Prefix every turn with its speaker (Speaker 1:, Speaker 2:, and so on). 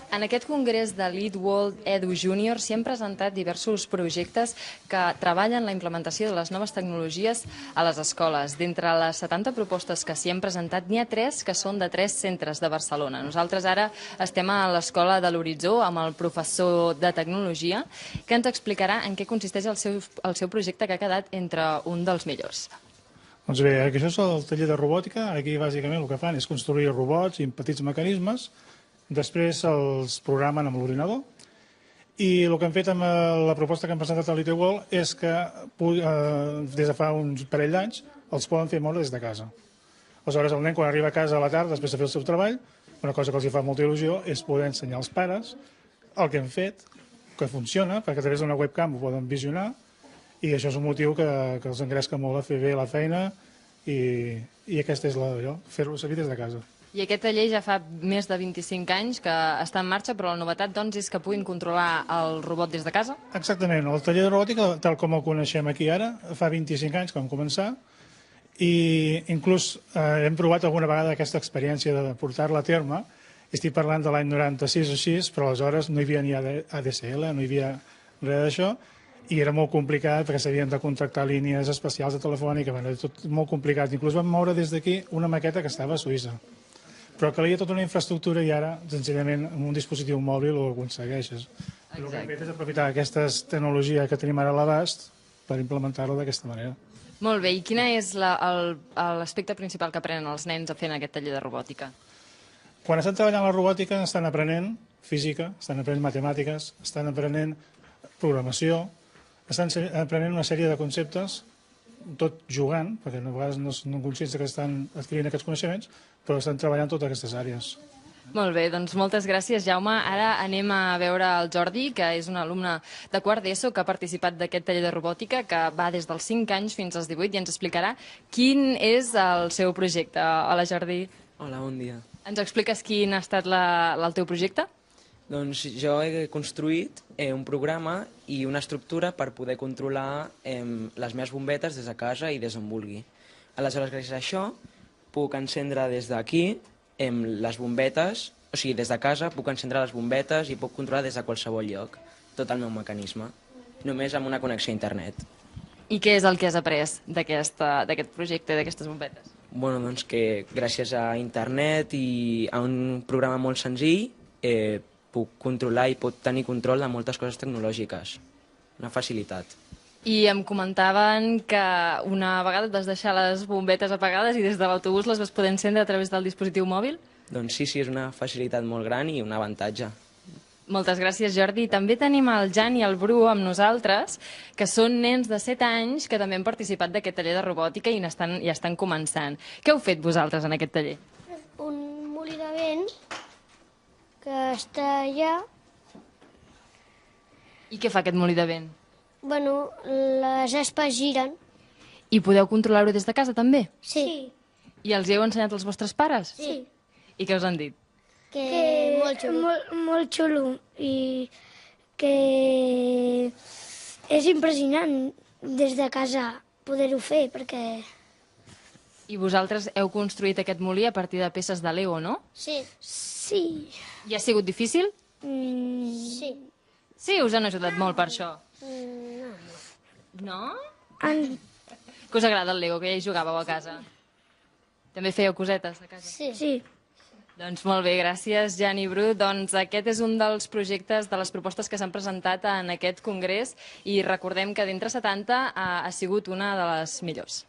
Speaker 1: En aquest congrés de Lead World Edu Junior s'hi han presentat diversos projectes que treballen la implementació de les noves tecnologies a les escoles. D'entre les 70 propostes que s'hi han presentat, n'hi ha 3 que són de 3 centres de Barcelona. Nosaltres ara estem a l'Escola de l'Horitzó amb el professor de Tecnologia, que ens explicarà en què consisteix el seu projecte, que ha quedat entre un dels millors.
Speaker 2: Doncs bé, això és el taller de robòtica. Aquí bàsicament el que fan és construir robots i petits mecanismes. Després els programen amb l'ordinador i el que hem fet amb la proposta que hem presentat a l'IT World és que des de fa uns parell d'anys els poden fer moure des de casa. Aleshores, el nen quan arriba a casa a la tarda, després de fer el seu treball, una cosa que els fa molta il·lusió és poder ensenyar als pares el que hem fet, que funciona, perquè a través d'una webcam ho poden visionar, i això és un motiu que els engresca molt a fer bé la feina i aquesta és allò, fer-ho servir des de casa.
Speaker 1: I aquest taller ja fa més de 25 anys que està en marxa, però la novetat doncs, és que puguin controlar el robot des de casa?
Speaker 2: Exactament. El taller de robòtica, tal com el coneixem aquí ara, fa 25 anys que vam començar i inclús hem provat alguna vegada aquesta experiència de portar-la a terme. Estic parlant de l'any 96 o així, però aleshores no hi havia ni ADSL, no hi havia res d'això, i era molt complicat perquè s'havien de contractar línies especials de telefònica, era tot molt complicat. Inclús vam moure des d'aquí una maqueta que estava a Suïssa. Però calia tota una infraestructura i ara, senzillament, amb un dispositiu mòbil ho aconsegueixes. El que hem fet és aprofitar aquesta tecnologia que tenim ara a l'abast per implementar-la d'aquesta manera.
Speaker 1: Molt bé, i quin és l'aspecte principal que aprenen els nens fent aquest taller de robòtica?
Speaker 2: Quan estan treballant la robòtica estan aprenent física, estan aprenent matemàtiques, estan aprenent programació, estan aprenent una sèrie de conceptes, tot jugant, perquè a vegades no són conscients que estan adquirint aquests coneixements, però estan treballant totes aquestes àrees.
Speaker 1: Molt bé, doncs moltes gràcies, Jaume. Ara anem a veure el Jordi, que és un alumne de quart d'ESO que ha participat d'aquest taller de robòtica, que va des dels 5 anys fins als 18 i ens explicarà quin és el seu projecte. Hola, Jordi.
Speaker 3: Hola, bon dia.
Speaker 1: Ens expliques quin ha estat el teu projecte?
Speaker 3: Doncs jo he construït un programa i una estructura per poder controlar les meves bombetes des de casa i des d'on vulgui. Aleshores, gràcies a això, puc encendre des d'aquí les bombetes, o sigui, des de casa puc encendre les bombetes i puc controlar des de qualsevol lloc tot el meu mecanisme, només amb una connexió a internet.
Speaker 1: I què és el que has après d'aquest projecte, d'aquestes bombetes?
Speaker 3: Bueno, doncs que gràcies a internet i a un programa molt senzill puc controlar i puc tenir control de moltes coses tecnològiques. Una facilitat.
Speaker 1: I em comentaven que una vegada et vas deixar les bombetes apagades i des de l'autobús les vas poder encendre a través del dispositiu mòbil?
Speaker 3: Doncs sí, és una facilitat molt gran i un avantatge.
Speaker 1: Moltes gràcies, Jordi. També tenim el Jan i el Bru amb nosaltres, que són nens de 7 anys que també han participat d'aquest taller de robòtica i estan començant. Què heu fet vosaltres en aquest taller?
Speaker 4: Un molí de vent que està allà.
Speaker 1: I què fa aquest molí de vent?
Speaker 4: Bueno, les aspes giren.
Speaker 1: I podeu controlar-ho des de casa, també?
Speaker 4: Sí.
Speaker 1: I els hi heu ensenyat als vostres pares?
Speaker 4: Sí.
Speaker 1: I què us han dit?
Speaker 4: Que molt xulo. Molt xulo. I que és impressionant des de casa poder-ho fer, perquè...
Speaker 1: I vosaltres heu construït aquest molí a partir de peces de Lego, no?
Speaker 4: Sí. Sí.
Speaker 1: I ha sigut difícil?
Speaker 4: Sí.
Speaker 1: Sí, us han ajudat molt per això. No? Que us agrada el Lego, que ja hi jugàveu a casa? També fèieu cosetes a casa?
Speaker 4: Sí.
Speaker 1: Doncs molt bé, gràcies, Jan i Bru. Doncs aquest és un dels projectes, de les propostes que s'han presentat en aquest congrés i recordem que d'entre 70 ha sigut una de les millors.